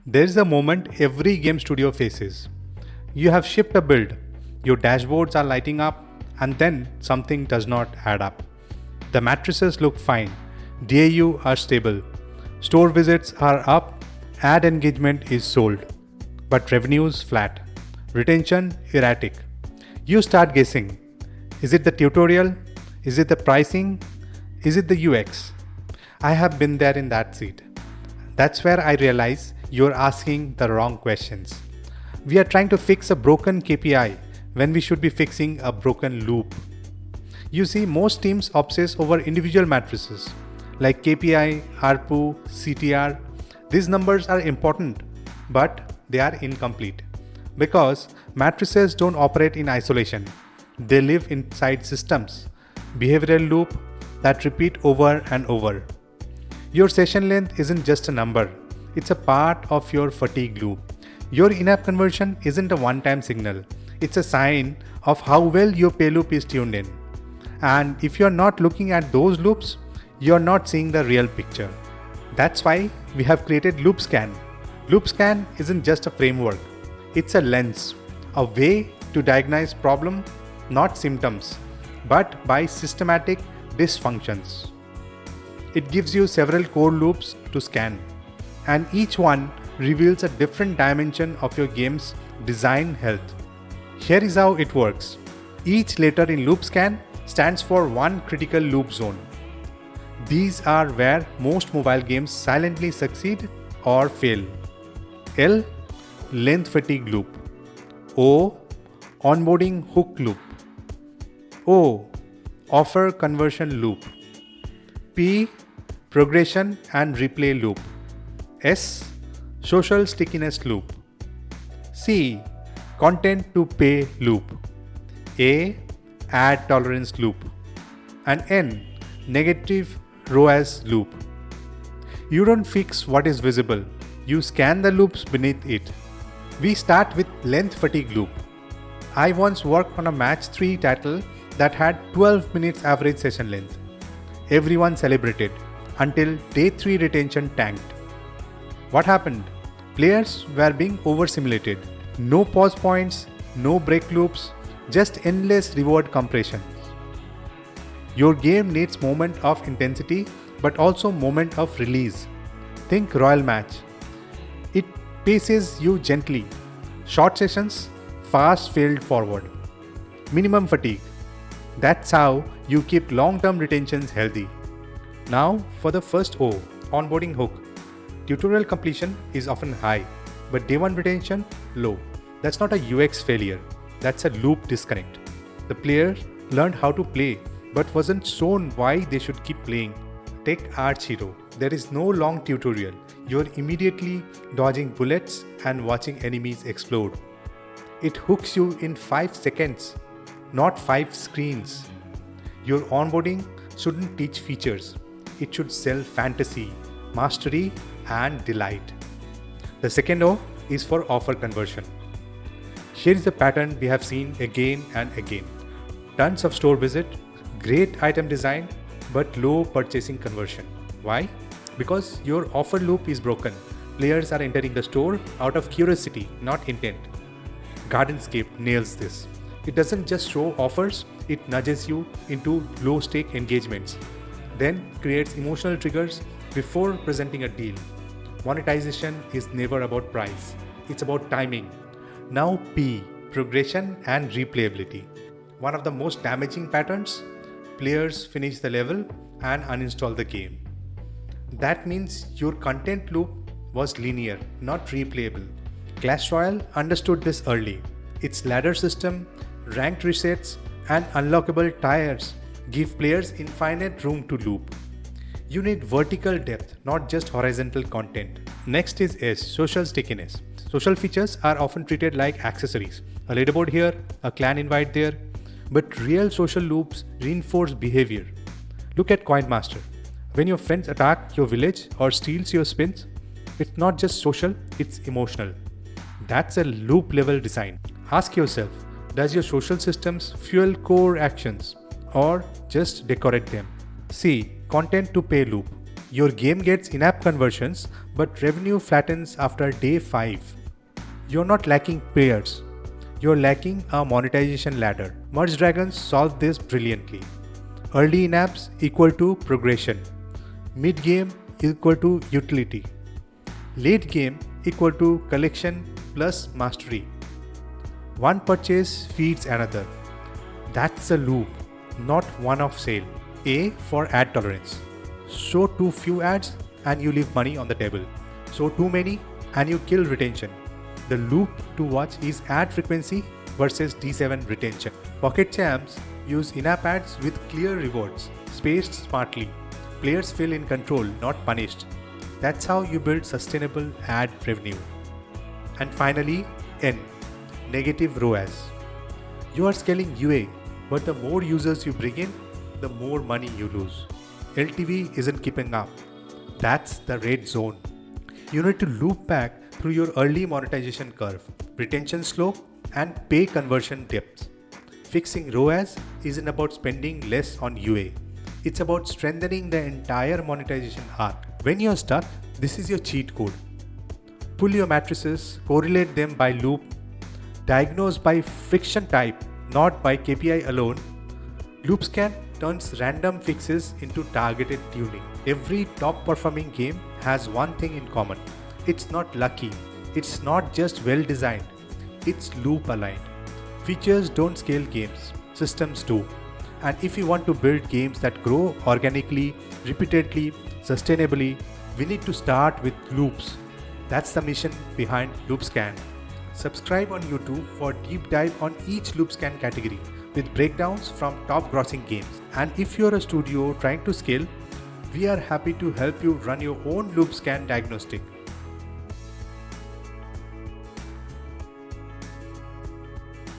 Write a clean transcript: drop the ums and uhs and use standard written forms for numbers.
There is a moment every game studio faces. You have shipped a build, your dashboards are lighting up, and then something does not add up. The matrices look fine, DAU are stable, store visits are up, ad engagement is sold, but revenues flat, retention erratic. You start guessing. Is it the tutorial? Is it the pricing? Is it the UX? I have been there in that seat. That's where I realize you're asking the wrong questions. We are trying to fix a broken KPI when we should be fixing a broken loop. You see, most teams obsess over individual matrices like KPI, ARPU, CTR. These numbers are important, but they are incomplete because matrices don't operate in isolation. They live inside systems, behavioral loop that repeat over and over. Your session length isn't just a number, it's a part of your fatigue loop. Your in-app conversion isn't a one-time signal, it's a sign of how well your pay loop is tuned in. And if you're not looking at those loops, you're not seeing the real picture. That's why we have created LOOPSCAN. LOOPSCAN isn't just a framework, it's a lens, a way to diagnose problem, not symptoms, but by systematic dysfunctions. It gives you several core loops to scan, and each one reveals a different dimension of your game's design health. Here is how it works. Each letter in LOOPSCAN stands for one critical loop zone. These are where most mobile games silently succeed or fail. L. Length fatigue loop. O. Onboarding hook loop. O. Offer conversion loop. P. Progression and replay loop. S. Social stickiness loop. C. Content to pay loop. A. Ad tolerance loop. And N. Negative ROAS loop. You don't fix what is visible, you scan the loops beneath it. We start with length fatigue loop. I once worked on a match 3 title that had 12 minutes average session length. Everyone celebrated until day 3 retention tanked. What happened? Players were being overstimulated. No pause points, no break loops, just endless reward compression. Your game needs moment of intensity but also moment of release. Think Royal Match. It paces you gently. Short sessions, fast failed forward. Minimum fatigue. That's how you keep long-term retentions healthy. Now for the first O, onboarding hook. Tutorial completion is often high, but day 1 retention low. That's not a UX failure. That's a loop disconnect. The player learned how to play but wasn't shown why they should keep playing. Take Arch Hero. There is no long tutorial. You're immediately dodging bullets and watching enemies explode. It hooks you in 5 seconds, not 5 screens. Your onboarding shouldn't teach features. It should sell fantasy, mastery, and delight. The second O is for offer conversion. Here is a pattern we have seen again and again. Tons of store visit, great item design, but low purchasing conversion. Why? Because your offer loop is broken. Players are entering the store out of curiosity, not intent. Gardenscape nails this. It doesn't just show offers, it nudges you into low-stake engagements, then creates emotional triggers before presenting a deal. Monetization is never about price, it's about timing. Now P, progression and replayability. One of the most damaging patterns, players finish the level and uninstall the game. That means your content loop was linear, not replayable. Clash Royale understood this early. Its ladder system, ranked resets, and unlockable tiers give players infinite room to loop. You need vertical depth, not just horizontal content. Next is S, social stickiness. Social features are often treated like accessories. A leaderboard here, a clan invite there. But real social loops reinforce behavior. Look at Coin Master. When your friends attack your village or steals your spins, it's not just social, it's emotional. That's a loop level design. Ask yourself, does your social systems fuel core actions or just decorate them? C. Content to pay loop. Your game gets in-app conversions, but revenue flattens after day 5. You're not lacking players. You're lacking a monetization ladder. Merge Dragons solve this brilliantly. Early in-apps equal to progression. Mid-game equal to utility. Late game equal to collection plus mastery. One purchase feeds another. That's a loop, not one-off sale. A for ad tolerance. Show too few ads and you leave money on the table. Show too many and you kill retention. The loop to watch is ad frequency versus D7 retention. Pocket Champs use in-app ads with clear rewards, spaced smartly. Players feel in control, not punished. That's how you build sustainable ad revenue. And finally, N, negative ROAS. You are scaling UA, but the more users you bring in, the more money you lose. LTV isn't keeping up. That's the red zone. You need to loop back through your early monetization curve, retention slope, and pay conversion depth. Fixing ROAS isn't about spending less on UA. It's about strengthening the entire monetization arc. When you're stuck, this is your cheat code. Pull your matrices, correlate them by loop, diagnose by friction type, not by KPI alone. LOOPSCAN turns random fixes into targeted tuning. Every top performing game has one thing in common. It's not lucky. It's not just well designed. It's loop aligned. Features don't scale games. Systems do. And if you want to build games that grow organically, repeatedly, sustainably, we need to start with loops. That's the mission behind LOOPSCAN. Subscribe on YouTube for deep dive on each LOOPSCAN category with breakdowns from top grossing games. And if you're a studio trying to scale, we are happy to help you run your own LOOPSCAN diagnostic.